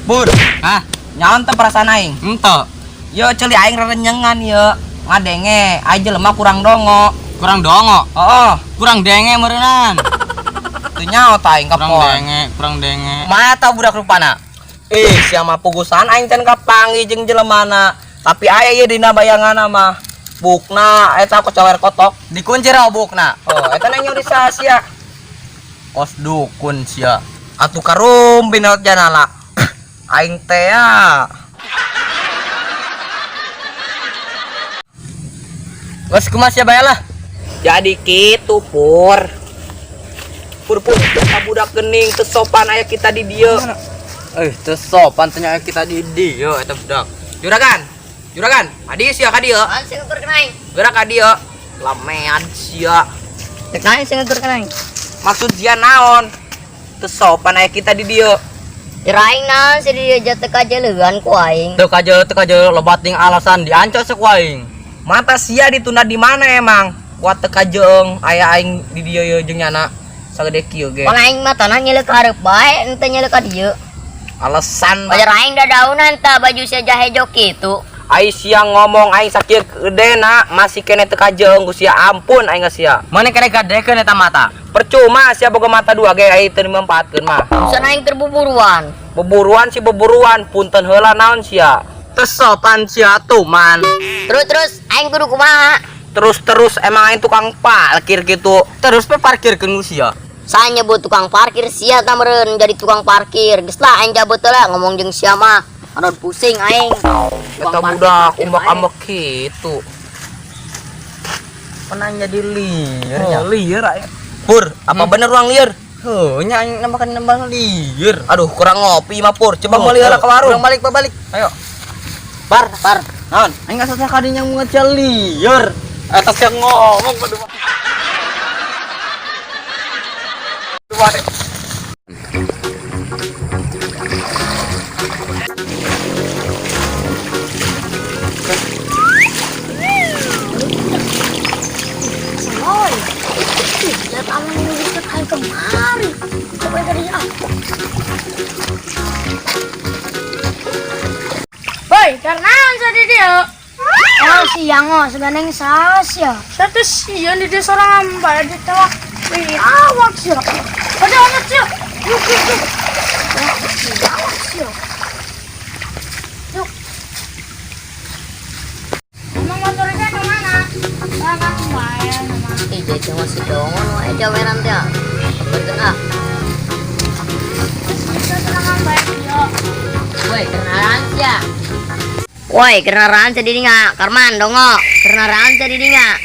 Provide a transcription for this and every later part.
Pur, Hah? nyaon teh perasaan aing? Ento. Yo celi aing rerenyengan yo. Ngadenge, aja lemah kurang dongo. Kurang dongo. Oh, Kurang denge meureunnan. teu nyaot aing Kurang kapon. denge, kurang denge. Mana tau budak rupana? Sia mah pugusan aing ten kapanggih jeung jelemana. Tapi aya ieu dina bayanganna mah. Bukna eta kocower kotok. Dikunci raw bukna. Oh, eta nang nyuri sia. Kos dukun sia. Atuh karum binaut janala. Aing teh ya. Geus kumaha sia bae lah. Jadi kitu Pur. Pur kita budak gening teu sopan aya kita di dieu. Teu sopan teh nya kita di dieu eta budak. Juragan, adi sia ka dieu. An sing ukur kenang. Gerak ka dieu. Lamean sia. Cek naon sing ukur kenang. Maksud sia naon? Teu sopan aya kita di dieu. Diraing naon si dia jatuh kajeleuan ku aing. Teu kaje lobat ting alasan diancol sok aing. Mata sia ditunda di mana emang? Kuat teu kajeung aya aing di dieu ye jeung nyana sagede kieu ge. Pang aing mah tanah nyeleuk hareup bae henteu nyeleuk ka dieu. Alasan Bajar aing dadaunan tah baju sia jahe jok kitu. ai sia ngomong aing sakieu gedena masih kene teu kajeung ku sia ampun aing geus sia. Mane kene gadekeun eta mata. Percuma sia boga mata dua ge ai teu dimanfaatkeun mah. Usan aing terbuburuan. Beburuan si beburuan punten heula naon sia. Teu sopan sia atuh man. Terus aing kudu kumaha? Terus emang aing tukang parkir gitu. Terus pe parkirkeun ku sia. Saya nyebut tukang parkir sia tah meureun jadi tukang parkir. Geus lah aing jabut lah ngomong jeung sia mah. Aduh pusing aing. Eta budak umbak-ambek kitu. Pernah jadi liar Oh, nya. lieur aya. Pur, apa bener urang lieur? Heuh, nya aing nambah liar. Aduh, kurang ngopi mah Pur. Coba meuli heula ka warung. Urang balik. Ayo. Par. Naon? Aing asa kadinya ngecel liar. Eta sia ngomong badu. Oi. Lihat aman ini deket aing kemari. Coba dari Boy, karena jadi dia. Oh siang oh seganeng sasya. Satu siang di desa orang ambal di tawak. Wih, awak sih. Ada anak sih. Yuk. Awak sih. Yuk. Emang motornya kemana? Mana kemarin sama. Jadi masih dongon wae jaweran teh. Betul ah. Kita serang ambal dia. Woi, kenalan sia. Woi, kenalan sedih nggak? Karman dongo. Kenalan sedih nggak?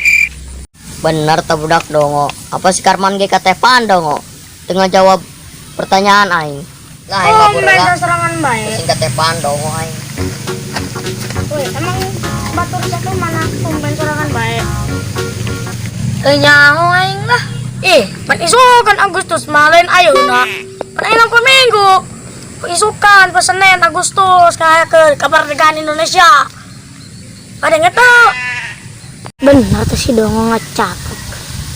Bener tuh budak dongo. Apa si Karman ge katepan dongo? Tengah jawab pertanyaan aing. Lah, Oh, mereka serangan baik. sing katepan dongo aing. Wih, emang batur satu mana tumben serangan baik? Nyaho aing lah. Pan isukan Agustus malen ayeuna. Pan ayeuna per minggu. Isukan pas Senin Agustus kayak ke kemerdekaan Indonesia. Ada nggak tahu? Benar tuh si dongo ngecakep.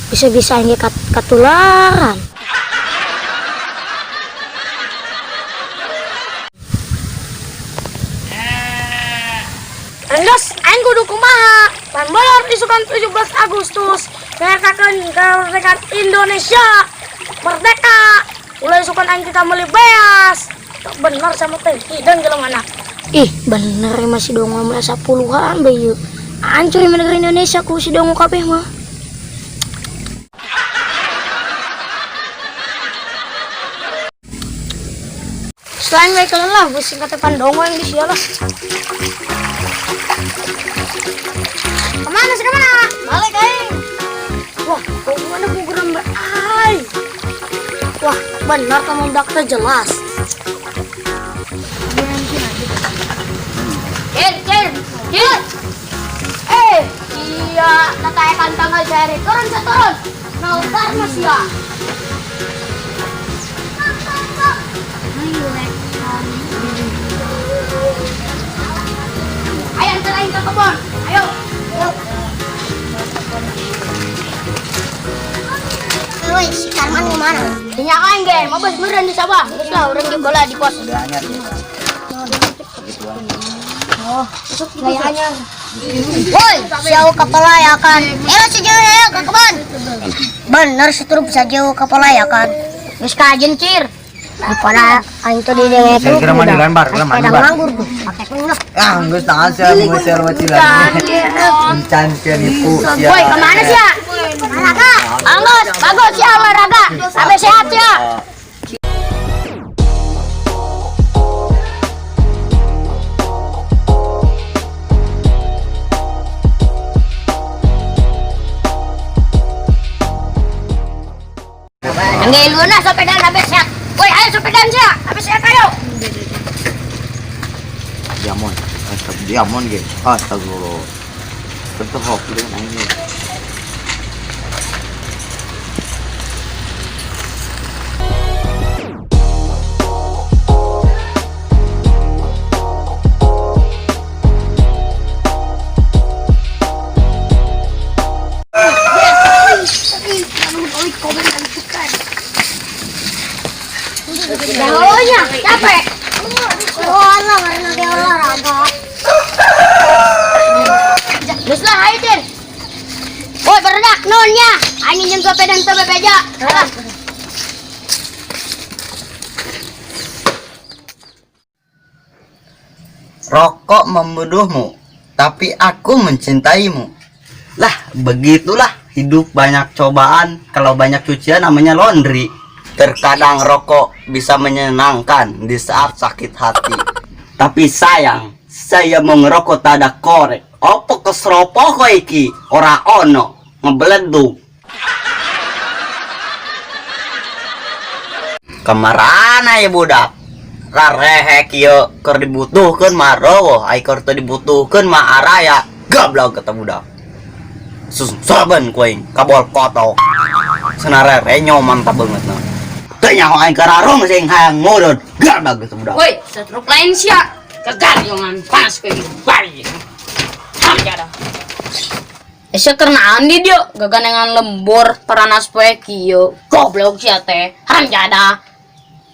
Bisa-bisa ini ketularan. Enggak, aing kudu kumaha. Pan bolor isukan 17 Agustus. Merdekakan kemerdekaan Indonesia. Merdeka. Ulah isukan aing kita meuli beas. Bener sama teh dan jelema mana? Ih, bener masih dongo merasa puluhan bayu. Hancur negara Indonesia ku si dongo kabeh mah. Selain mereka lah, pusing katepan dongo yang di sia lah. Kemana sih kemana? Balik aing. Wah, kok mana guguran ay. Wah, benar kamu dokter jelas. Kir. Iya, natayakan tanggal jari. Turun. Nautar mas ya. Ayo, antar aing ke kebon. Ayo. Woi, si Karman gimana? Dinyakan ge, mabes meureun di Sabah. Geus lah urang ge bola di pos. Gayanya. Woi, jauh kepelayakan. Si jauh ya, kapan? Bener setrup saja kepelayakan. Geus kajen cir. Dipana aing tuh di dengen itu. Kira mandi lembar, kira mandi lembar. nganggur tuh. Pakai kulak. Ah, geus tangan sia meuseul wacilan. Encan pian ipu sia. Woi, kemana sih ya? Olahraga. Bagus ya olahraga. Sampai sehat ya. Enggak lu na sepedaan sampai sehat. Woi, ayo sepedaan sih. Sampai sehat ayo. Diamond. Diamond ge. Astagfirullah. Betul hok dengan ini. Dahulunya capek. Olahraga. Terus lah, ayo Tin. Woi, beredak nonnya. Angin yang sepedang tuh bebeja. Rokok membunuhmu, tapi aku mencintaimu. Lah, begitulah hidup banyak cobaan. Kalau banyak cucian namanya laundry. Terkadang rokok bisa menyenangkan di saat sakit hati. Tapi sayang, saya mau ngerokok tak ada korek. Opo kesropoh ko iki? Ora ono, ngebeleduk. Kemarana ya budak? Rarehe kieu keur dibutuhkeun marowo, ai keur teu dibutuhkeun mah araya. Goblok kata budak. Saben kuing kabol kotok. Senarere nyoman ta beungeut na. Teu nyaho aing kararong sing hayang modot. Goblok kata budak. Woi, setruk lain sia. Kegariongan panas kayak gitu. Bari. Hamjada. Karena andi dia gaganengan lembur peranas poe kieu. Goblok sia teh. Hamjada.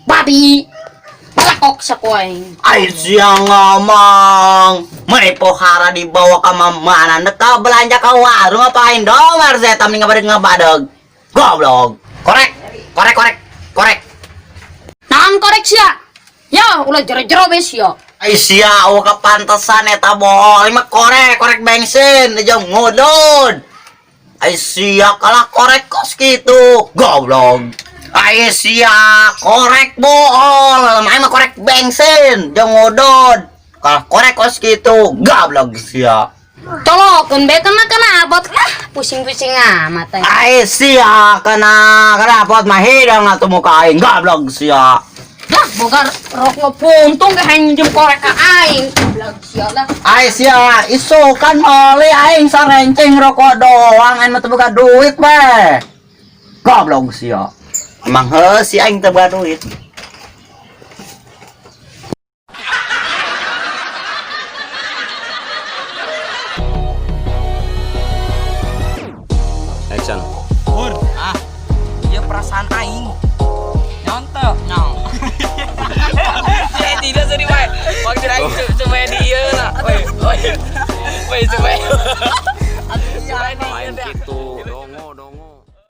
Babi. Palakok sakuaing. Ai siang ngomong. Mari pohara dibawa ke mana? Neta belanja ke warung ngapain dong? Marze tamni ngabadeg. Goblok. Korek. Naon korek sia? Ya, ulah jero-jero bes ya. Ai sia o kapantesan eta bohong mah korek bensin jeung ngodon. Ai sia kalah korek kos kitu. Goblok. Ai sia korek bohong, mah korek bensin jeung ngodon. Kalah korek kos kitu. Goblok sia. Tolokeun be kana abot lah, pusing-pusing amat teh. Ai sia kana pot mah hidang atuh muka aing. Goblok sia. Lah, boga rok ngepuntung ke hanjem korek ka aing. Goblok sia lah. Ai sia isukan oli aing sarencing rokok doang aing mah teu boga duit we. Goblok sia. Emang heuh si aing teu boga duit. Action. Ieu perasaan aing. Nyontek.